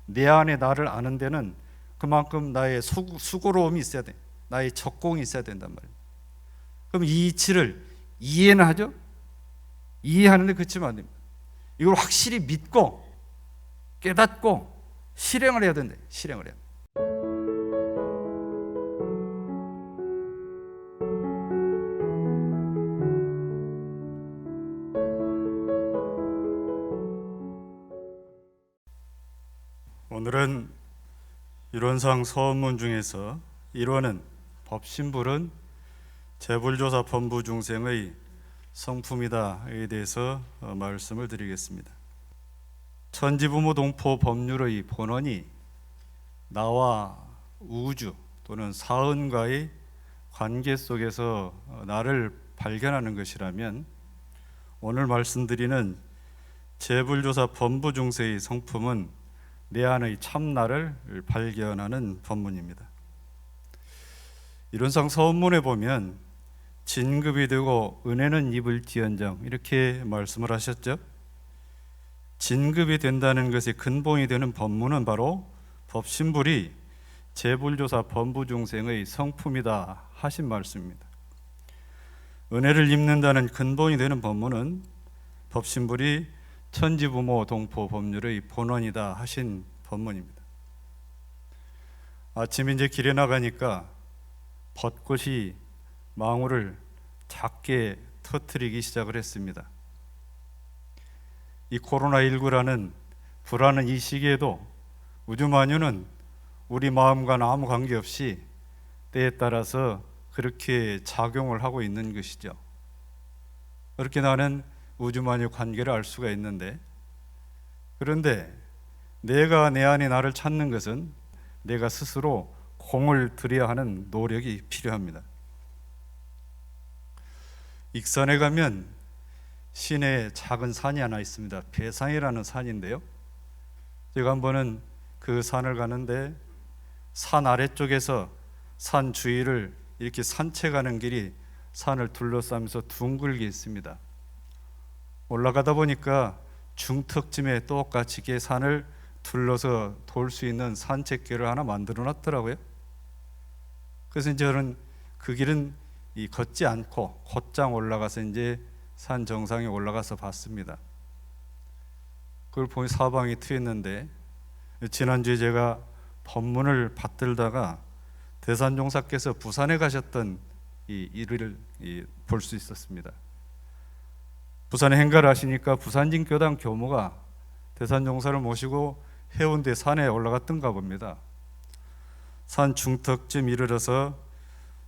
내 안에 나를 아는 데는 그만큼 나의 수고로움이 있어야 돼. 나의 적공이 있어야 된단 말이에요. 그럼 이 이치를 이해는 하죠? 이해하는데 그치면 안 됩니다. 이걸 확실히 믿고 깨닫고 실행을 해야 된대. 실행을 해야 돼. 오늘은 이론상 서원문 중에서 1원은 법신불은 재불조사 범부 중생의 성품이다에 대해서 말씀을 드리겠습니다. 천지부모 동포 법률의 본원이 나와 우주 또는 사은과의 관계 속에서 나를 발견하는 것이라면 오늘 말씀드리는 재불조사 범부 중생의 성품은 내 안의 참나를 발견하는 법문입니다. 이론상 서원문에 보면 진급이 되고 은혜는 입을지언정 이렇게 말씀을 하셨죠. 진급이 된다는 것의 근본이 되는 법문은 바로 법신불이 재불조사 범부중생의 성품이다 하신 말씀입니다. 은혜를 입는다는 근본이 되는 법문은 법신불이 천지부모 동포 법률의 본원이다 하신 법문입니다. 아침 이제 길에 나가니까 벚꽃이 망울을 작게 터뜨리기 시작을 했습니다. 이 코로나19라는 불안한 이 시기에도 우주만유는 우리 마음과는 아무 관계없이 때에 따라서 그렇게 작용을 하고 있는 것이죠. 그렇게 나는 우주만유 관계를 알 수가 있는데, 그런데 내가 내 안에 나를 찾는 것은 내가 스스로 공을 들여야 하는 노력이 필요합니다. 익산에 가면 시내에 작은 산이 하나 있습니다. 배상이라는 산인데요, 제가 한번은 그 산을 가는데 산 아래쪽에서 산 주위를 이렇게 산책하는 길이 산을 둘러싸면서 둥글게 있습니다. 올라가다 보니까 중턱쯤에 똑같이 산을 둘러서 돌 수 있는 산책길을 하나 만들어 놨더라고요. 그래서 이제 저는 그 길은 걷지 않고 곧장 올라가서 이제 산 정상에 올라가서 봤습니다. 그걸 보니 사방이 트였는데, 지난주에 제가 법문을 받들다가 대산종사께서 부산에 가셨던 이 일을 볼 수 있었습니다. 부산에 행가를 하시니까 부산진교당 교무가 대산종사를 모시고 해운대 산에 올라갔던가 봅니다. 산 중턱쯤 이르러서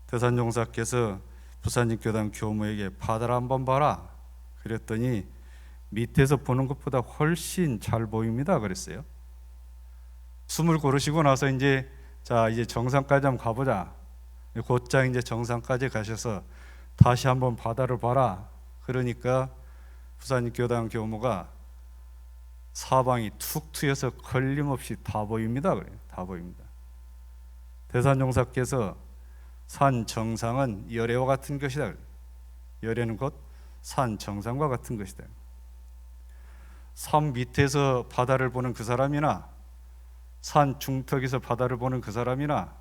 대산종사께서 부산진교당 교무에게 바다를 한번 봐라 그랬더니 밑에서 보는 것보다 훨씬 잘 보입니다 그랬어요. 숨을 고르시고 나서 이제 정상까지 한번 가보자. 곧장 이제 정상까지 가셔서 다시 한번 바다를 봐라. 그러니까 부산교당 교무가 사방이 툭 트여서 걸림없이 다 보입니다. 그래요. 다 보입니다. 대산종사께서 산 정상은 열애와 같은 것이다. 열애는 곧 산 정상과 같은 것이다. 산 밑에서 바다를 보는 그 사람이나 산 중턱에서 바다를 보는 그 사람이나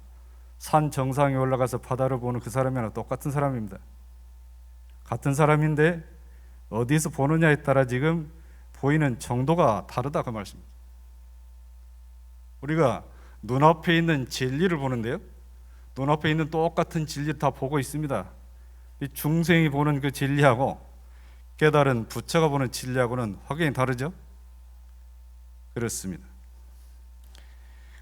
산 정상에 올라가서 바다를 보는 그 사람이나 똑같은 사람입니다. 같은 사람인데 어디서 보느냐에 따라 지금 보이는 정도가 다르다 그 말씀입니다. 우리가 눈앞에 있는 진리를 보는데요, 눈앞에 있는 똑같은 진리를 다 보고 있습니다. 이 중생이 보는 그 진리하고 깨달은 부처가 보는 진리하고는 확연히 다르죠? 그렇습니다.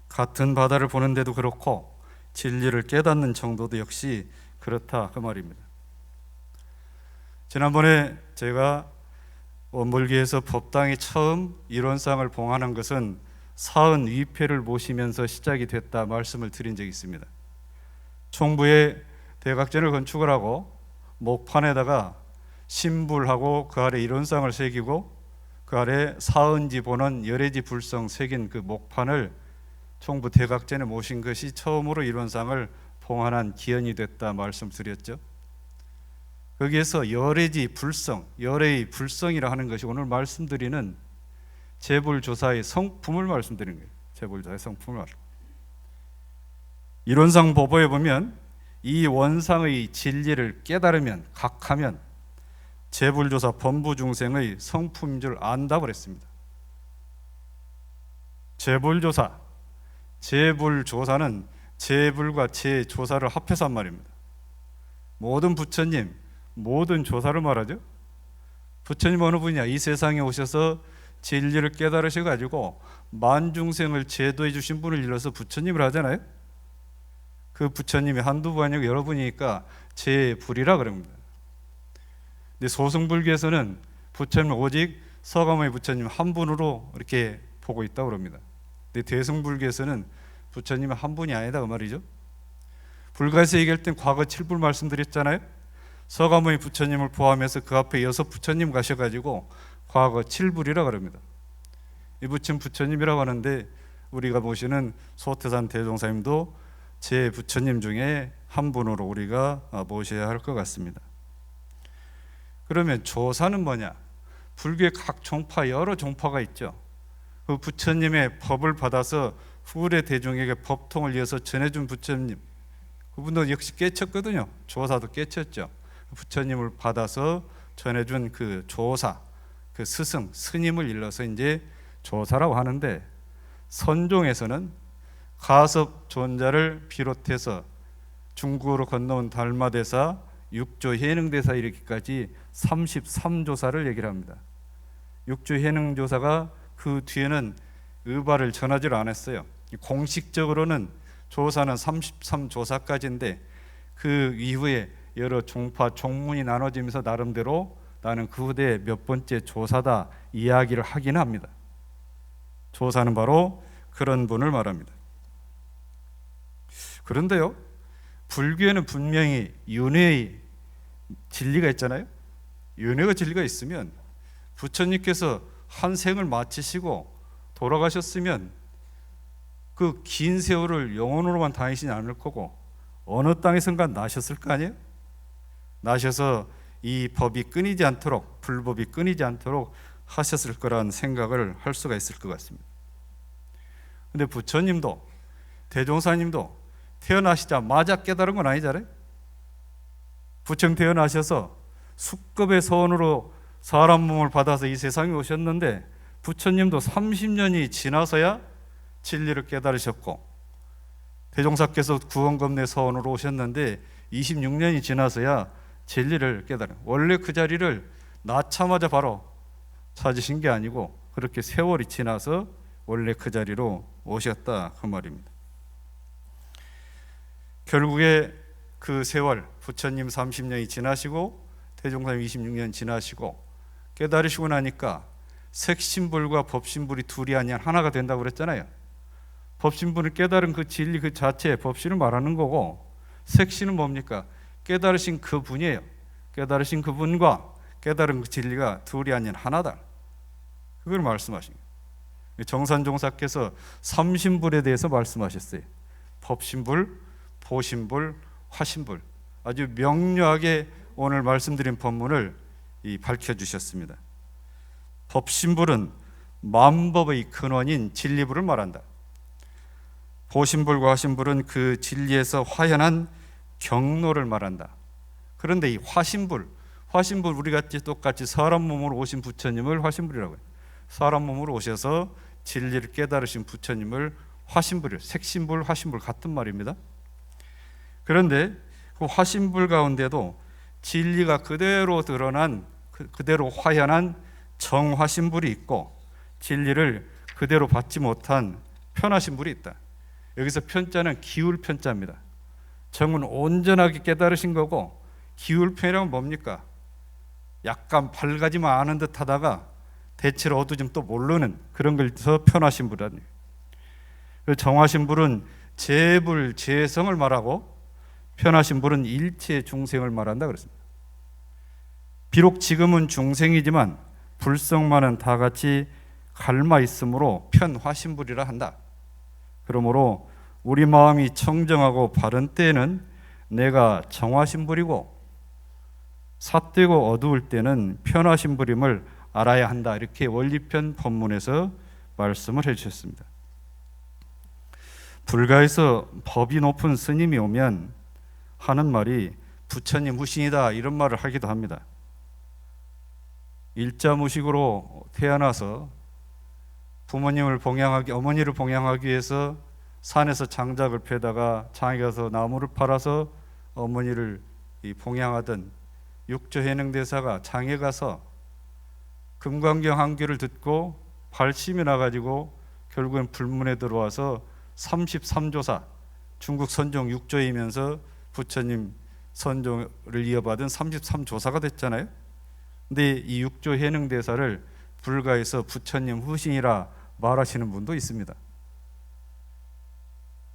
같은 바다를 보는데도 그렇고 진리를 깨닫는 정도도 역시 그렇다 그 말입니다. 지난번에 제가 원불기에서 법당이 처음 이론상을 봉헌한 것은 사은 위패를 모시면서 시작이 됐다 말씀을 드린 적이 있습니다. 총부에 대각전을 건축을 하고 목판에다가 신불하고 그 아래 이론상을 새기고 그 아래 사은지 본원 열애지 불성 새긴 그 목판을 총부 대각전에 모신 것이 처음으로 이론상을 봉헌한 기원이 됐다 말씀드렸죠. 거기에서 열애지 불성, 열애의 불성이라 하는 것이 오늘 말씀드리는 재불조사의 성품을 말씀드리는 거예요. 재불조사의 성품을 말합니다. 이론상 보고에 보면 이 원상의 진리를 깨달으면 각하면 재불조사 범부중생의 성품인 줄 안다고 그랬습니다. 재불조사, 재불조사는 재불과 재조사를 합해서 한 말입니다. 모든 부처님, 모든 조사를 말하죠. 부처님 어느 분이야? 이 세상에 오셔서 진리를 깨달으셔가지고 만중생을 제도해 주신 분을 일러서 부처님을 하잖아요. 그 부처님이 한두 분 아니고 여러 분이니까 재불이라 그럽니다. 근데 소승불교에서는 부처님 오직 서가모니 부처님 한 분으로 이렇게 보고 있다고 그럽니다. 근데 대승불교에서는 부처님은 한 분이 아니다 그 말이죠. 불가에서 얘기할 땐 과거 7불 말씀드렸잖아요. 서가모니 부처님을 포함해서 그 앞에 6 부처님 가셔가지고 과거 7불이라 그럽니다. 이 부처님이라고 하는데 우리가 모시는 소태산 대종사님도 제 부처님 중에 한 분으로 우리가 모셔야 할 것 같습니다. 그러면 조사는 뭐냐? 불교의 각 종파, 여러 종파가 있죠. 그 부처님의 법을 받아서 후래 대중에게 법통을 이어서 전해준 부처님, 그분도 역시 깨쳤거든요. 조사도 깨쳤죠. 부처님을 받아서 전해준 그 조사, 그 스승, 스님을 일러서 이제 조사라고 하는데, 선종에서는 가섭 존자를 비롯해서 중국으로 건너온 달마대사, 육조 해능대사 이르기까지 33조사를 얘기를 합니다. 육조 해능조사가 그 뒤에는 의발을 전하지를 않았어요. 공식적으로는 조사는 33조사까지인데 그 이후에 여러 종파, 종문이 나눠지면서 나름대로 나는 그 후대에 몇 번째 조사다 이야기를 하긴 합니다. 조사는 바로 그런 분을 말합니다. 그런데요, 불교에는 분명히 윤회의 진리가 있잖아요. 윤회가 진리가 있으면 부처님께서 한 생을 마치시고 돌아가셨으면 그 긴 세월을 영원으로만 다니시지 않을 거고 어느 땅에선가 나셨을 거 아니에요? 나셔서 이 법이 끊이지 않도록, 불법이 끊이지 않도록 하셨을 거란 생각을 할 수가 있을 것 같습니다. 근데 부처님도 대종사님도 태어나시자마자 깨달은 건 아니잖아요. 부처님 태어나셔서 숙급의 서원으로 사람 몸을 받아서 이 세상에 오셨는데 부처님도 30년이 지나서야 진리를 깨달으셨고, 대종사께서 구원검내 서원으로 오셨는데 26년이 지나서야 진리를 깨달은, 원래 그 자리를 낳자마자 바로 찾으신 게 아니고 그렇게 세월이 지나서 원래 그 자리로 오셨다 그 말입니다. 결국에 그 세월, 부처님 30년이 지나시고 대종사님 26년 지나시고 깨달으시고 나니까 색신불과 법신불이 둘이 아니야 하나가 된다고 그랬잖아요. 법신불을 깨달은 그 진리 그 자체, 법신을 말하는 거고, 색신은 뭡니까? 깨달으신 그 분이에요. 깨달으신 그 분과 깨달은 그 진리가 둘이 아닌 하나다, 그걸 말씀하신 거예요. 정산종사께서 삼신불에 대해서 말씀하셨어요. 법신불, 보신불, 화신불, 아주 명료하게 오늘 말씀드린 법문을 밝혀주셨습니다. 법신불은 만법의 근원인 진리불을 말한다. 보신불과 화신불은 그 진리에서 화현한 경로를 말한다. 그런데 이 화신불 우리가 똑같이 사람 몸으로 오신 부처님을 화신불이라고 해요. 사람 몸으로 오셔서 진리를 깨달으신 부처님을 화신불이에요. 색신불, 화신불 같은 말입니다. 그런데 그 화신불 가운데도 진리가 그대로 드러난, 그대로 화현한 정화신불이 있고, 진리를 그대로 받지 못한 편화신불이 있다. 여기서 편자는 기울 편자입니다. 정은 온전하게 깨달으신 거고, 기울 편이라면 뭡니까? 약간 밝아지만 아는 듯 하다가 대체로 어두워지면 또 모르는 그런 걸 더 편화신불이라는 거예요. 정화신불은 재불, 재성을 말하고, 편화신불은 일체 중생을 말한다 그랬습니다. 비록 지금은 중생이지만 불성만은 다 같이 갈마 있으므로 편화신불이라 한다. 그러므로 우리 마음이 청정하고 바른 때에는 내가 정화신불이고 삿되고 어두울 때는 편화신불임을 알아야 한다. 이렇게 원리편 법문에서 말씀을 해주셨습니다. 불가에서 법이 높은 스님이 오면 하는 말이 부처님 후신이다 이런 말을 하기도 합니다. 일자무식으로 태어나서 부모님을 봉양하기, 어머니를 봉양하기 위해서 산에서 장작을 패다가 장에 가서 나무를 팔아서 어머니를 봉양하던 육조해능대사가 장에 가서 금강경 한교를 듣고 발심이 나가지고 결국엔 불문에 들어와서 33조사 중국 선종 6조이면서 부처님 선종을 이어받은 33조사가 됐잖아요. 근데 이 6조 해능대사를 불가에서 부처님 후신이라 말하시는 분도 있습니다.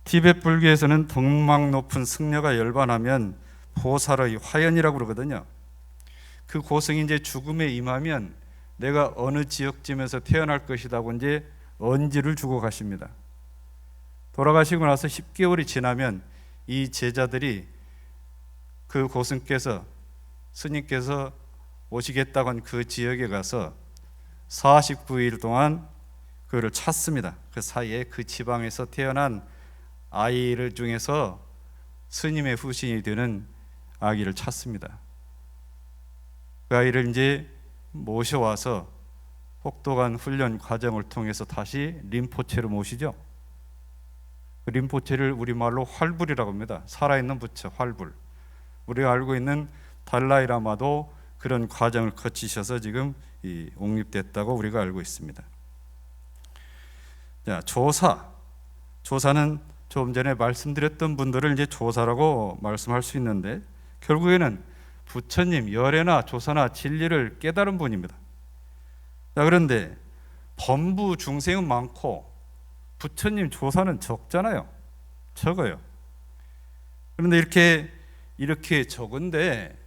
티베트 불교에서는 덕망 높은 승려가 열반하면 보살의 화연이라고 그러거든요. 그 고승이 이제 죽음에 임하면 내가 어느 지역쯤에서 태어날 것이라고 이제 언지를 주고 가십니다. 돌아가시고 나서 10개월이 지나면 이 제자들이 그 고승께서 스님께서 오시겠다고 한 그 지역에 가서 49일 동안 그를 찾습니다. 그 사이에 그 지방에서 태어난 아이를 중에서 스님의 후신이 되는 아기를 찾습니다. 그 아이를 이제 모셔와서 혹독한 훈련 과정을 통해서 다시 림포체로 모시죠. 그 림포체를 우리말로 활불이라고 합니다. 살아있는 부처, 활불. 우리가 알고 있는 달라이라마도 그런 과정을 거치셔서 지금 옹립됐다고 우리가 알고 있습니다. 자, 조사는 좀 전에 말씀드렸던 분들을 이제 조사라고 말씀할 수 있는데 결국에는 부처님 열애나 조사나 진리를 깨달은 분입니다. 자, 그런데 범부 중생은 많고 부처님 조사는 적잖아요. 적어요. 그런데 이렇게 적은데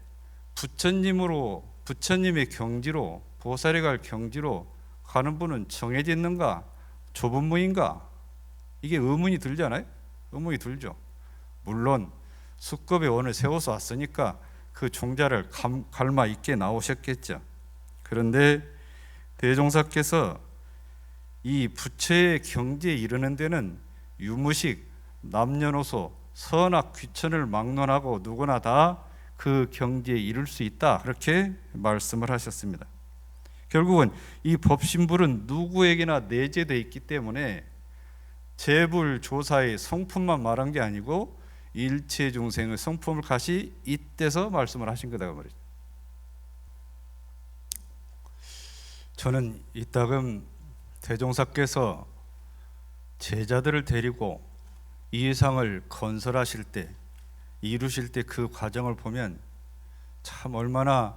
부처님의 경지로 보살에 갈 경지로 가는 분은 정해져 있는가? 좁은 무인가? 이게 의문이 들잖아요. 의문이 들죠. 물론 수급의 원을 세워서 왔으니까 그 종자를 갈마 있게 나오셨겠죠. 그런데 대종사께서 이 부처의 경지에 이르는 데는 유무식, 남녀노소, 선악, 귀천을 막론하고 누구나 다 그 경지에 이를 수 있다 그렇게 말씀을 하셨습니다. 결국은 이 법신불은 누구에게나 내재되어 있기 때문에 재불조사의 성품만 말한 게 아니고 일체 중생의 성품을 같이 잇대서 말씀을 하신 거다 말이죠. 저는 이따금 대종사께서 제자들을 데리고 이 회상을 건설하실 때, 이루실 때 그 과정을 보면 참 얼마나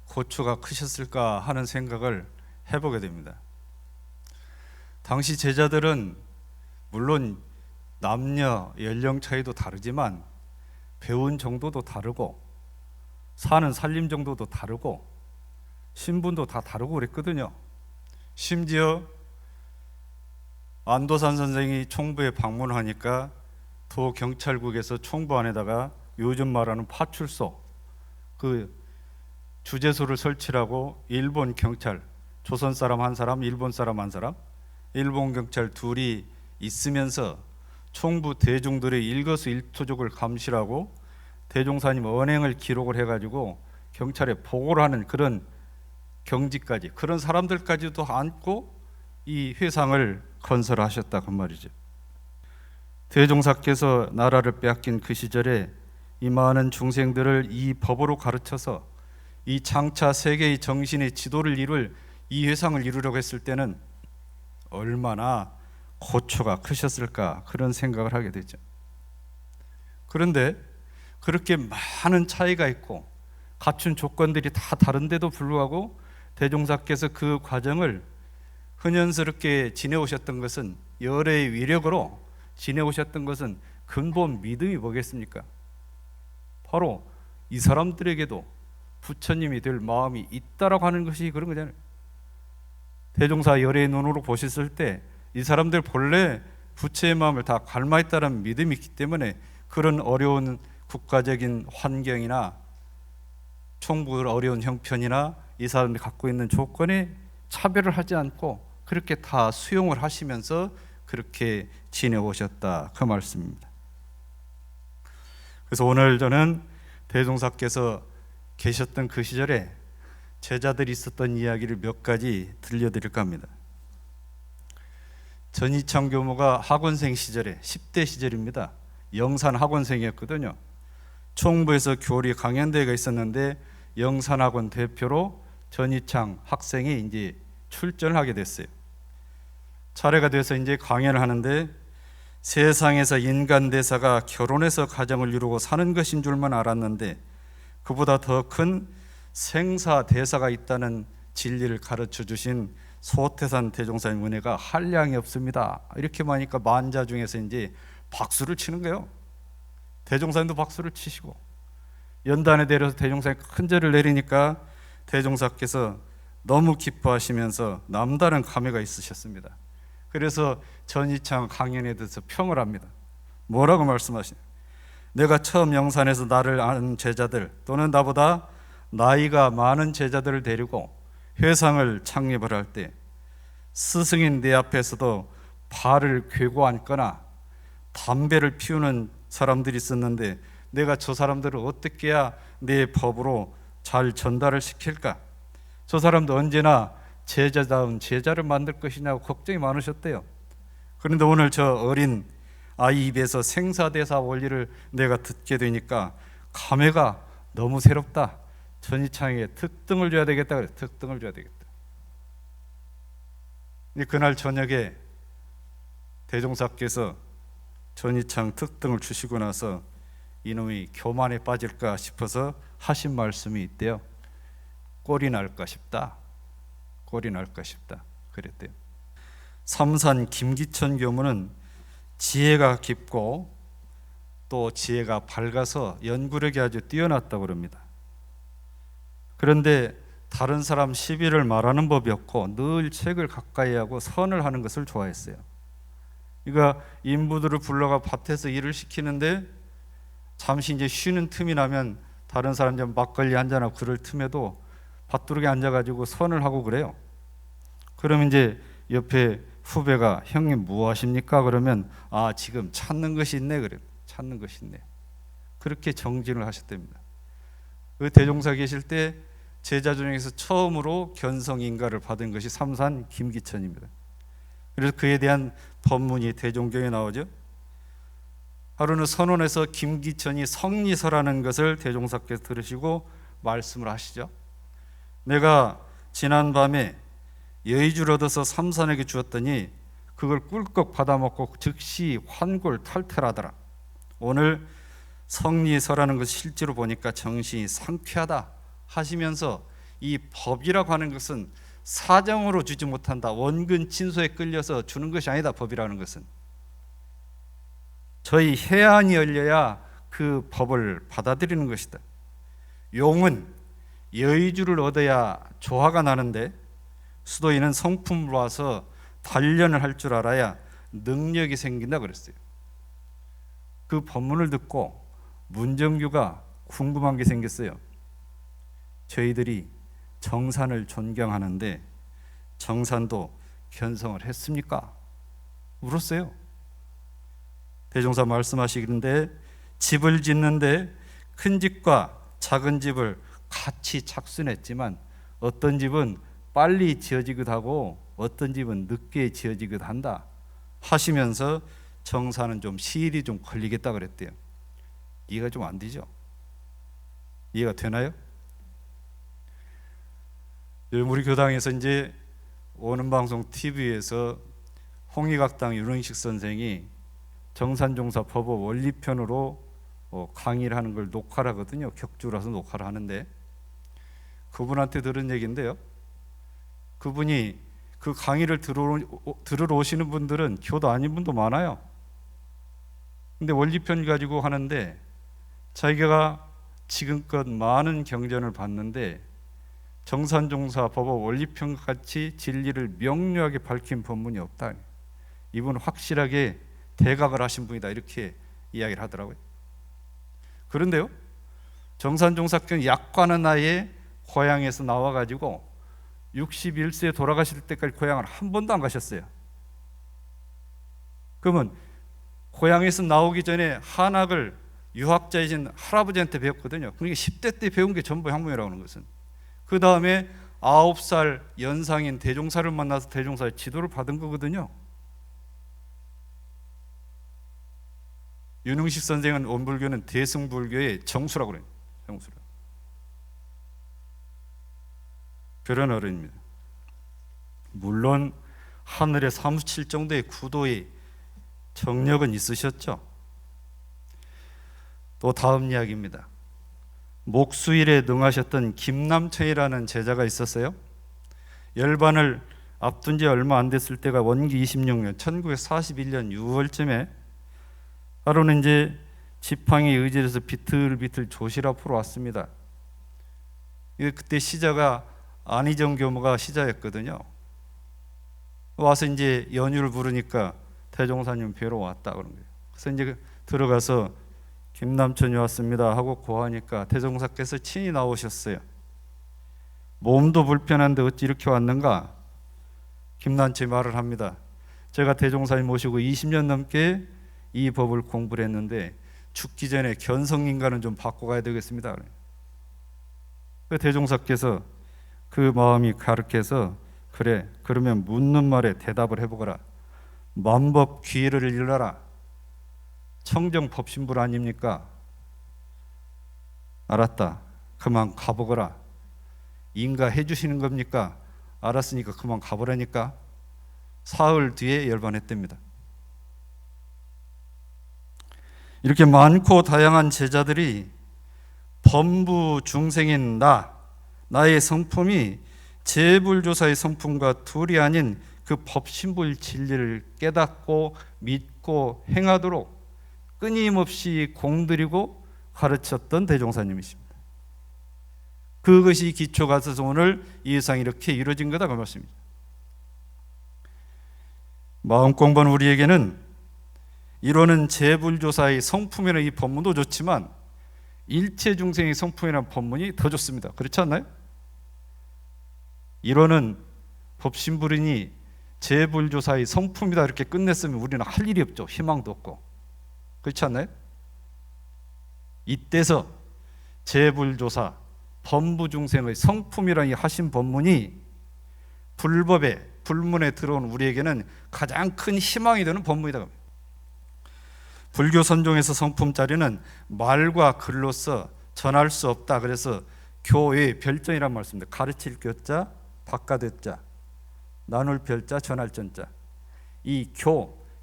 고초가 크셨을까 하는 생각을 해보게 됩니다. 당시 제자들은 물론 남녀 연령 차이도 다르지만 배운 정도도 다르고 사는 살림 정도도 다르고 신분도 다 다르고 그랬거든요. 심지어 안도산 선생이 총부에 방문하니까 도경찰국에서 총부 안에다가 요즘 말하는 파출소 그 주재소를 설치라고 일본 경찰, 조선 사람 한 사람, 일본 사람 한 사람, 일본 경찰 둘이 있으면서 총부 대중들의 일거수일투족을 감시하고 대종사님 언행을 기록을 해가지고 경찰에 보고를 하는 그런 경지까지, 그런 사람들까지도 안고 이 회상을 건설하셨다 그 말이죠. 대종사께서 나라를 빼앗긴 그 시절에 이 많은 중생들을 이 법으로 가르쳐서 이 장차 세계의 정신의 지도를 이룰 이 회상을 이루려고 했을 때는 얼마나 고초가 크셨을까 그런 생각을 하게 되죠. 그런데 그렇게 많은 차이가 있고 갖춘 조건들이 다 다른데도 불구하고 대종사께서 그 과정을 흔연스럽게 지내오셨던 것은 열애의 위력으로 지내오셨던 것은 근본 믿음이 뭐겠습니까? 바로 이 사람들에게도 부처님이 될 마음이 있다라고 하는 것이 그런 거잖아요. 대종사 열애의 눈으로 보셨을 때 이 사람들 본래 부처의 마음을 다 갈망했다는 믿음이 있기 때문에 그런 어려운 국가적인 환경이나 총부 어려운 형편이나 이 사람들이 갖고 있는 조건에 차별을 하지 않고 그렇게 다 수용을 하시면서 그렇게 지내오셨다 그 말씀입니다. 그래서 오늘 저는 대종사께서 계셨던 그 시절에 제자들이 있었던 이야기를 몇 가지 들려드릴까 합니다. 전희창 교모가 학원생 시절에 10대 시절입니다. 영산 학원생이었거든요. 총부에서 교리 강연대회가 있었는데 영산학원 대표로 전희창 학생이 이제 출전을 하게 됐어요. 차례가 돼서 이제 강연을 하는데 세상에서 인간 대사가 결혼해서 가정을 이루고 사는 것인 줄만 알았는데 그보다 더 큰 생사 대사가 있다는 진리를 가르쳐 주신 소태산 대종사님 은혜가 한량이 없습니다. 이렇게 하니까 만자 중에서 이제 박수를 치는 거예요. 대종사님도 박수를 치시고 연단에 내려서 대종사님 큰 절을 내리니까 대종사께서 너무 기뻐하시면서 남다른 감회가 있으셨습니다. 그래서 전희창 강연에 대해서 평을 합니다. 뭐라고 말씀하시냐? 내가 처음 영산에서 나를 아는 제자들 또는 나보다 나이가 많은 제자들을 데리고 회상을 창립을 할 때 스승인 내 앞에서도 발을 괴고 앉거나 담배를 피우는 사람들이 있었는데 내가 저 사람들을 어떻게 해야 내 법으로 잘 전달을 시킬까? 저 사람도 언제나 제자다운 제자를 만들 것이냐고 걱정이 많으셨대요. 그런데 오늘 저 어린 아이 입에서 생사대사 원리를 내가 듣게 되니까 감회가 너무 새롭다. 전희창에게 특등을 줘야 되겠다 그래. 특등을 줘야 되겠다. 그날 저녁에 대종사께서 전희창 특등을 주시고 나서 이놈이 교만에 빠질까 싶어서 하신 말씀이 있대요. 꼴이 날까 싶다. 꼴이 날까 싶다. 그랬대요. 삼산 김기천 교무는 지혜가 깊고 또 지혜가 밝아서 연구력이 아주 뛰어났다고 그럽니다. 그런데 다른 사람 시비를 말하는 법이 없고 늘 책을 가까이 하고 선을 하는 것을 좋아했어요. 그러니까 인부들을 불러가 밭에서 일을 시키는데 잠시 이제 쉬는 틈이 나면 다른 사람 좀 막걸리 한잔하고 그럴 틈에도 밭두르게 앉아가지고 선을 하고 그래요. 그러면 이제 옆에 후배가 형님 뭐 하십니까? 그러면 아 지금 찾는 것이 있네 그래. 찾는 것이 있네. 그렇게 정진을 하셨답니다. 그 대종사 계실 때 제자 중에서 처음으로 견성인가를 받은 것이 삼산 김기천입니다. 그래서 그에 대한 법문이 대종경에 나오죠. 하루는 선원에서 김기천이 성리서라는 것을 대종사께서 들으시고 말씀을 하시죠. 내가 지난 밤에 여의주를 얻어서 삼산에게 주었더니 그걸 꿀꺽 받아먹고 즉시 환골탈태하더라. 오늘 성리서라는 것을 실제로 보니까 정신이 상쾌하다 하시면서 이 법이라고 하는 것은 사정으로 주지 못한다. 원근 진소에 끌려서 주는 것이 아니다. 법이라는 것은 저희 해안이 열려야 그 법을 받아들이는 것이다. 용은 여의주를 얻어야 조화가 나는데 수도인은 성품을 와서 단련을 할 줄 알아야 능력이 생긴다 그랬어요. 그 법문을 듣고 문정규가 궁금한 게 생겼어요. 저희들이 정산을 존경하는데 정산도 견성을 했습니까? 물었어요. 대종사 말씀하시는데 집을 짓는데 큰 집과 작은 집을 같이 착순했지만 어떤 집은 빨리 지어지기도 하고 어떤 집은 늦게 지어지기도 한다 하시면서 정산은 좀 시일이 좀 걸리겠다 그랬대요. 이해가 좀 안 되죠? 이해가 되나요? 우리 교당에서 이제 오는 방송 TV에서 홍익학당 윤흥식 선생이 정산종사 법어 원리편으로 강의를 하는 걸 녹화를 하거든요. 격주라서 녹화를 하는데 그분한테 들은 얘기인데요. 그분이 그 강의를 들으러 오시는 분들은 교도 아닌 분도 많아요. 근데 원리편 가지고 하는데 자기가 지금껏 많은 경전을 봤는데 정산종사 법어 원리편 같이 진리를 명료하게 밝힌 법문이 없다. 이분은 확실하게 대각을 하신 분이다. 이렇게 이야기를 하더라고요. 그런데요, 정산종사께는 약관의 나이에 고향에서 나와가지고 61세에 돌아가실 때까지 고향을 한 번도 안 가셨어요. 그러면 고향에서 나오기 전에 한학을 유학자이신 할아버지한테 배웠거든요. 그러니까 10대 때 배운 게 전부 학문이라고 하는 것은. 그 다음에 9살 연상인 대종사를 만나서 대종사의 지도를 받은 거거든요. 윤흥식 선생은 원불교는 대승불교의 정수라고 그래요. 정수라. 그런 어른입니다. 물론 하늘에 사무칠 정도의 구도의 정력은 있으셨죠. 또 다음 이야기입니다. 목수일에 능하셨던 김남천이라는 제자가 있었어요. 열반을 앞둔 지 얼마 안 됐을 때가 원기 26년 1941년 6월쯤에 하루는 이제 지팡이 의지에서 비틀비틀 조실 앞으로 왔습니다. 그때 시자가 안희정 교모가 시자였거든요. 와서 이제 연유를 부르니까 대종사님 뵈러 왔다 그런 거예요. 그래서 이제 들어가서 김남천이 왔습니다 하고 고하니까 대종사께서 친히 나오셨어요. 몸도 불편한데 어찌 이렇게 왔는가? 김남천이 말을 합니다. 제가 대종사님 모시고 20년 넘게 이 법을 공부를 했는데 죽기 전에 견성인간은 좀 바꿔가야 되겠습니다. 대종사께서 그 마음이 가득해서 그래 그러면 묻는 말에 대답을 해보거라. 만법 귀를 일러라. 청정 법신불 아닙니까? 알았다. 그만 가보거라. 인가 해주시는 겁니까? 알았으니까 그만 가보라니까. 사흘 뒤에 열반했답니다. 이렇게 많고 다양한 제자들이 범부 중생인 나의 성품이 제불조사의 성품과 둘이 아닌 그 법신불 진리를 깨닫고 믿고 행하도록 끊임없이 공들이고 가르쳤던 대종사님이십니다. 그것이 기초가 있어서 오늘 이 세상이 이렇게 이루어진 거다 그 말씀입니다. 마음 공부는 우리에게는 이론은 제불조사의 성품이라는 이 법문도 좋지만 일체 중생의 성품이라는 법문이 더 좋습니다. 그렇지 않나요? 이론은 법신불이니 제불조사의 성품이다 이렇게 끝냈으면 우리는 할 일이 없죠. 희망도 없고. 그렇지 않나요? 이때서 제불조사 범부중생의 성품이라는 하신 법문이 불법에 불문에 들어온 우리에게는 가장 큰 희망이 되는 법문이다. 불교 선종에서 성품짜리는 말과 글로서 전할 수 없다. 그래서 교의 별전이란 말씀입니다. 가르칠 교자, 바꿔될 자, 나눌 별자, 전할 전자. 이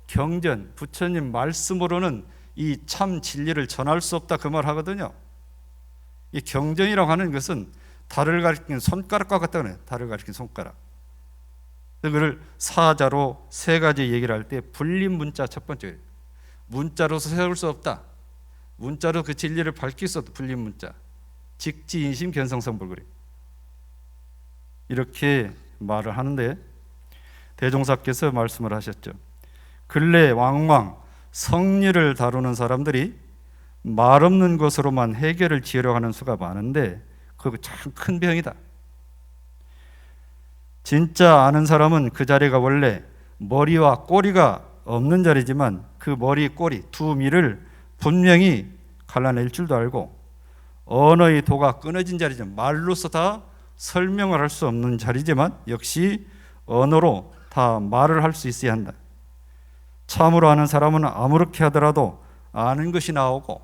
경전, 부처님 말씀으로는 이 참 진리를 전할 수 없다 그 말 하거든요. 이 경전이라고 하는 것은 달을 가리키는 손가락과 같다고 해요. 달을 가리키는 손가락. 그걸 사자로 세 가지 얘기를 할 때 불림 문자 첫 번째. 문자로서 세울 수 없다. 문자로 그 진리를 밝힐 수 없다. 불림 문자. 직지인심 견성성불그림. 이렇게 말을 하는데 대종사께서 말씀을 하셨죠. 근래 왕왕 성리를 다루는 사람들이 말 없는 것으로만 해결을 지으려고 하는 수가 많은데 그거 참 큰 병이다. 진짜 아는 사람은 그 자리가 원래 머리와 꼬리가 없는 자리지만 그 머리, 꼬리 두 미를 분명히 갈라낼 줄도 알고 언어의 도가 끊어진 자리죠. 말로서 다 설명을 할 수 없는 자리지만 역시 언어로 다 말을 할 수 있어야 한다. 참으로 아는 사람은 아무렇게 하더라도 아는 것이 나오고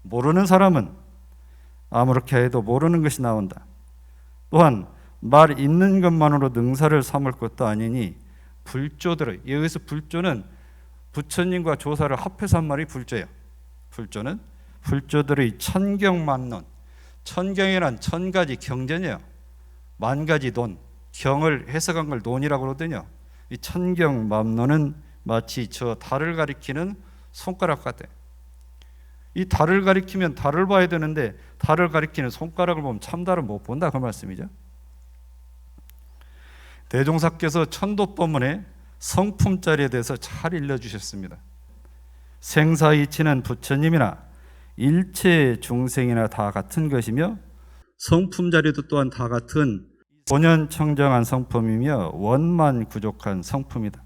모르는 사람은 아무렇게 해도 모르는 것이 나온다. 또한 말 있는 것만으로 능사를 삼을 것도 아니니 불조들의, 여기서 불조는 부처님과 조사를 합해서 한 말이 불조예요. 불조는 불조들의 천경만론, 천경이란 천 가지 경전이에요. 만 가지 논, 경을 해석한 걸 논이라고 그러거든요. 이 천경만론은 마치 저 달을 가리키는 손가락 같아요. 이 달을 가리키면 달을 봐야 되는데 달을 가리키는 손가락을 보면 참달은 못 본다 그 말씀이죠. 대종사께서 천도법문에 성품자리에 대해서 잘 일러주셨습니다. 생사이치는 부처님이나 일체 중생이나 다 같은 것이며 성품자리도 또한 다 같은 본연청정한 성품이며 원만 구족한 성품이다.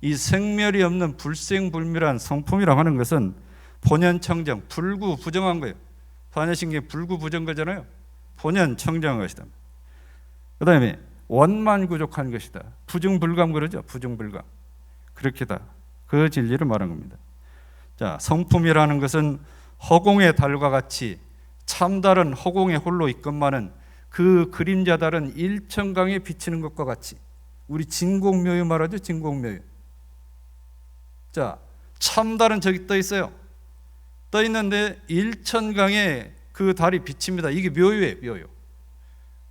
이 생멸이 없는 불생불멸한 성품이라고 하는 것은 본연청정, 불구부정한 거예요. 반야신경이 불구부정 거잖아요. 본연청정한 것이다. 그 다음에 원만구족한 것이다. 부증불감 그러죠. 부증불감. 그렇게다. 그 진리를 말한 겁니다. 자, 성품이라는 것은 허공의 달과 같이 참달은 허공에 홀로 있건만은 그 그림자달은 일천강에 비치는 것과 같이, 우리 진공묘유 말하죠. 진공묘유. 자, 참달은 저기 떠 있어요. 떠 있는데 일천강에 그 달이 비칩니다. 이게 묘유예요. 묘유.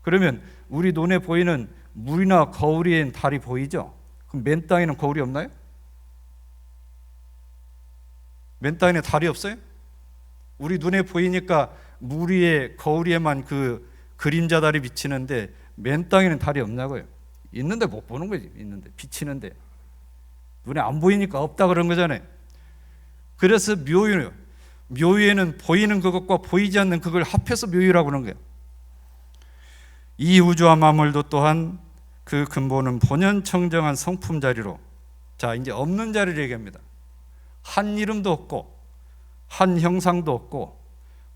그러면 우리 눈에 보이는 물이나 거울인 달이 보이죠? 그럼 맨 땅에는 거울이 없나요? 맨 땅에는 달이 없어요? 우리 눈에 보이니까 물 위에 거울 위에만 그 그림자 달이 비치는데 맨 땅에는 달이 없냐고요? 있는데 못 보는 거지. 있는데 비치는데 눈에 안 보이니까 없다 그런 거잖아요. 그래서 묘유에는 보이는 그것과 보이지 않는 그걸 합해서 묘유라고 하는 거예요. 이 우주와 만물도 또한 그 근본은 본연청정한 성품 자리로, 자 이제 없는 자리를 얘기합니다. 한 이름도 없고 한 형상도 없고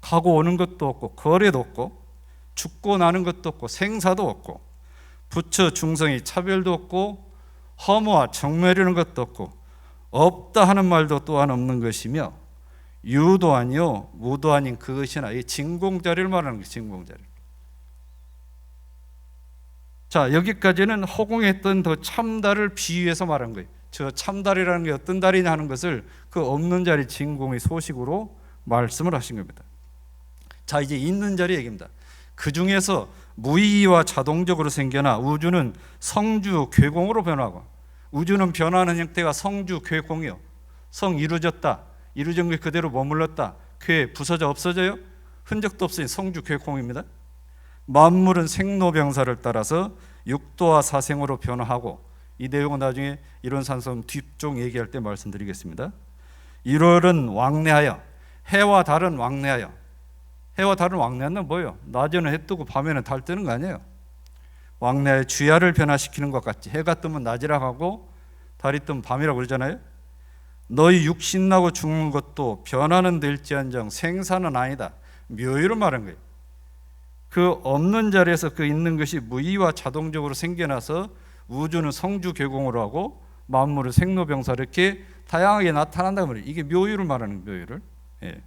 가고 오는 것도 없고 거래도 없고 죽고 나는 것도 없고 생사도 없고 부처 중성이 차별도 없고 허무와 정멸이라는 것도 없고 없다 하는 말도 또한 없는 것이며 유도 아니요 무도 아닌 그것이나 이 진공자리를 말하는 거예요. 진공자리. 자, 여기까지는 허공에 뜬 더 참달을 비유해서 말한 거예요. 저 참달이라는 게 어떤 달이냐 하는 것을 그 없는 자리 진공의 소식으로 말씀을 하신 겁니다. 자, 이제 있는 자리 얘기입니다. 그 중에서 무의와 자동적으로 생겨나 우주는 성주 괴공으로 변하고, 우주는 변하는 형태가 성주 괴공이요. 성 이루어졌다, 이루어진 게 그대로 머물렀다, 괴 부서져 없어져요? 흔적도 없으니 성주 괴공입니다. 만물은 생로병사를 따라서 육도와 사생으로 변화하고, 이 내용은 나중에 이론산성 뒤쪽 얘기할 때 말씀드리겠습니다. 1월은 왕래하여, 해와 달은 왕래하여. 해와 달은 왕래하는 뭐예요? 낮에는 해 뜨고 밤에는 달 뜨는 거 아니에요? 왕래하여 주야를 변화시키는 것 같이, 해가 뜨면 낮이라고 하고 달이 뜨면 밤이라고 그러잖아요. 너희 육신 나고 죽는 것도 변화는 될지언정 생사는 아니다. 묘유를 말한 거예요. 그 없는 자리에서 그 있는 것이 무의와 자동적으로 생겨나서 우주는 성주 괴공으로 하고 만물은 생로병사 이렇게 다양하게 나타난다 말이에요. 이게 묘유를 말하는 묘유를. 예.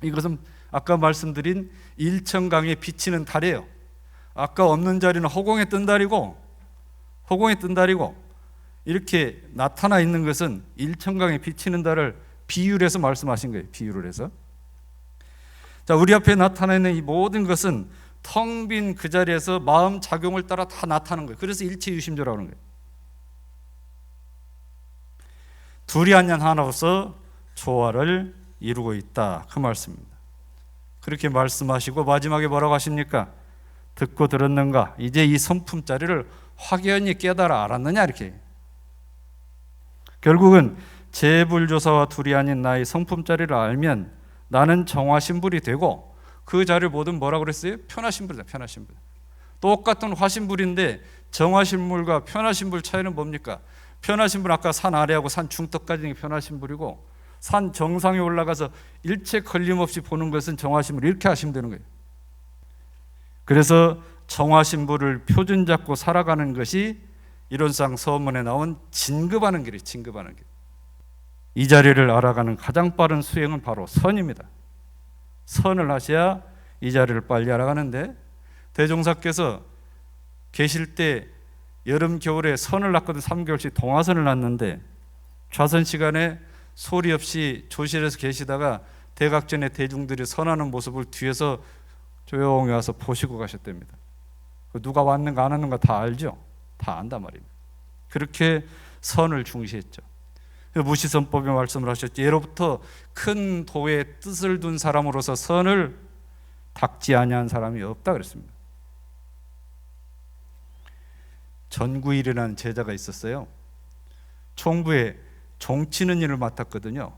이것은 아까 말씀드린 일천강에 비치는 달이에요. 아까 없는 자리는 허공에 뜬 달이고, 허공에 뜬 달이고, 이렇게 나타나 있는 것은 일천강에 비치는 달을 비유를 해서 말씀하신 거예요. 비유를 해서. 자, 우리 앞에 나타나 있는 이 모든 것은 텅 빈 그 자리에서 마음 작용을 따라 다 나타나는 거예요. 그래서 일체유심조라고 하는 거예요. 둘이 아닌 하나로서 조화를 이루고 있다, 그 말씀입니다. 그렇게 말씀하시고 마지막에 뭐라고 하십니까? 듣고 들었는가? 이제 이 성품자리를 확연히 깨달아 알았느냐? 이렇게. 결국은 재불조사와 둘이 아닌 나의 성품자리를 알면 나는 정화신불이 되고, 그 자리를 뭐든 뭐라고 그랬어요? 편화신불이다. 편화신불. 똑같은 화신불인데 정화신불과 편화신불 차이는 뭡니까? 편화신불 아까 산 아래하고 산 중턱까지는 편화신불이고, 산 정상에 올라가서 일체 걸림없이 보는 것은 정화신불. 이렇게 하시면 되는 거예요. 그래서 정화신불을 표준 잡고 살아가는 것이 이론상 서문에 나온 진급하는 길이에요. 진급하는 길. 이 자리를 알아가는 가장 빠른 수행은 바로 선입니다. 선을 하셔야 이 자리를 빨리 알아가는데, 대종사께서 계실 때 여름 겨울에 선을 놨거든. 3개월씩 동화선을 놨는데 좌선 시간에 소리 없이 조실에서 계시다가 대각전에 대중들이 선하는 모습을 뒤에서 조용히 와서 보시고 가셨답니다. 누가 왔는가 안 왔는가 다 알죠? 다 안단 말입니다. 그렇게 선을 중시했죠. 무시선법에 말씀을 하셨죠. 예로부터 큰 도의 뜻을 둔 사람으로서 선을 닦지 아니한 사람이 없다 그랬습니다. 전구일이라는 제자가 있었어요. 총부에 종치는 일을 맡았거든요.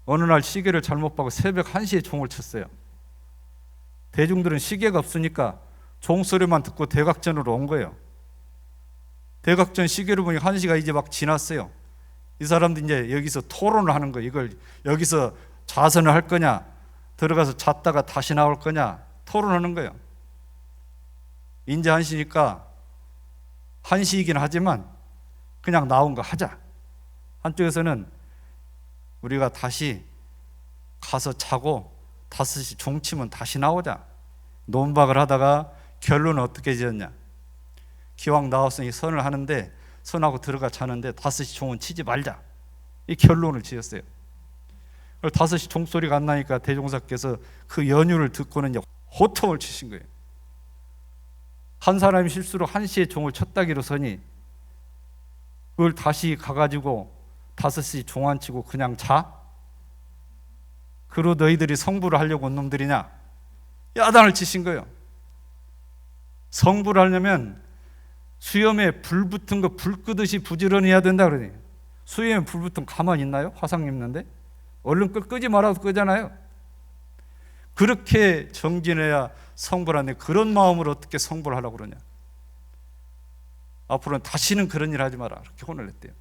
어느 날 시계를 잘못 봐고 새벽 1시에 종을 쳤어요. 대중들은 시계가 없으니까 종소리만 듣고 대각전으로 온 거예요. 대각전 시계를 보니 1시가 이제 막 지났어요. 이 사람도 이제 여기서 토론을 하는 거예요. 이걸 여기서 좌선을 할 거냐, 들어가서 잤다가 다시 나올 거냐 토론하는 거예요. 이제 1시니까 1시이긴 하지만 그냥 나온 거 하자. 한쪽에서는 우리가 다시 가서 자고 5시 종치면 다시 나오자. 논박을 하다가 결론은 어떻게 지었냐. 기왕 나왔으니 선을 하는데 선하고 들어가 자는데 5시 종은 치지 말자. 이 결론을 지었어요. 5시 종소리가 안 나니까 대종사께서 그 연유를 듣고는 호통을 치신 거예요. 한 사람이 실수로 1시에 종을 쳤다기로 서니 그걸 다시 가가지고 5시 종 안 치고 그냥 자? 그로 너희들이 성부를 하려고 온 놈들이냐? 야단을 치신 거예요. 성부를 하려면 수염에 불 붙은 거 불 끄듯이 부지런히 해야 된다 그러니. 수염에 불 붙으면 가만히 있나요? 화상 입는데 얼른 끄지 말아도 끄잖아요. 그렇게 정진해야 성부를 하는데 그런 마음으로 어떻게 성부를 하라고 그러냐. 앞으로는 다시는 그런 일 하지 마라 이렇게 혼을 냈대요.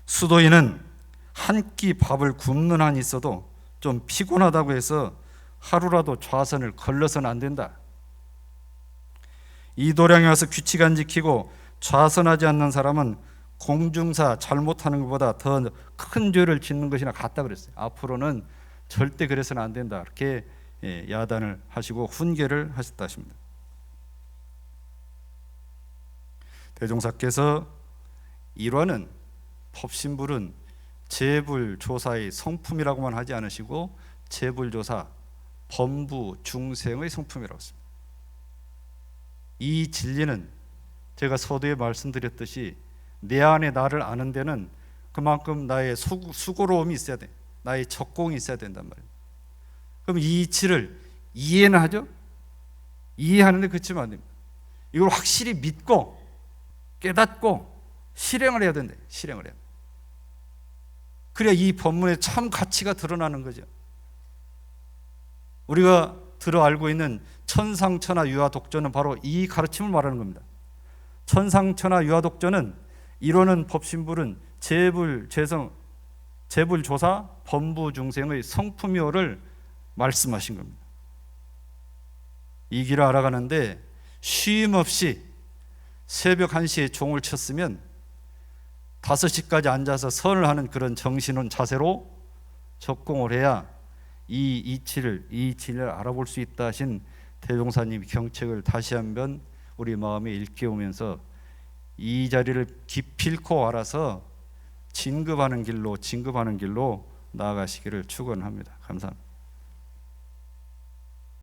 수도인은 한 끼 밥을 굶는 한이 있어도 좀 피곤하다고 해서 하루라도 좌선을 걸러서는 안 된다. 이 도량에 와서 규칙 안 지키고 좌선하지 않는 사람은 공중사 잘못하는 것보다 더 큰 죄를 짓는 것이나 같다 그랬어요. 앞으로는 절대 그래서는 안 된다. 이렇게 야단을 하시고 훈계를 하셨다 하십니다. 대종사께서 일화는 법신불은 재불조사의 성품이라고만 하지 않으시고 재불조사, 범부, 중생의 성품이라고 했습니다. 이 진리는 제가 서두에 말씀드렸듯이 내 안에 나를 아는 데는 그만큼 나의 수고로움이 있어야 돼. 나의 적공이 있어야 된단 말이에요. 그럼 이 이치를 이해는 하죠? 이해하는데 그치면 안 됩니다. 이걸 확실히 믿고 깨닫고 실행을 해야 된대. 실행을 해야 돼. 그래야 이 법문의 참 가치가 드러나는 거죠. 우리가 들어 알고 있는 천상천하 유아독전은 바로 이 가르침을 말하는 겁니다. 천상천하 유아독전은 이론은 법신불은 재불조사, 범부중생의 성품요를 말씀하신 겁니다. 이 길을 알아가는데 쉼 없이 새벽 1시에 종을 쳤으면 5시까지 앉아서 선을 하는 그런 정신은 자세로 적공을 해야 이 진리를 알아볼 수 있다 하신 대종사님 경책을 다시 한번 우리 마음에 일깨우면서 이 자리를 기필코 알아서 진급하는 길로 나아가시기를 축원합니다. 감사합니다.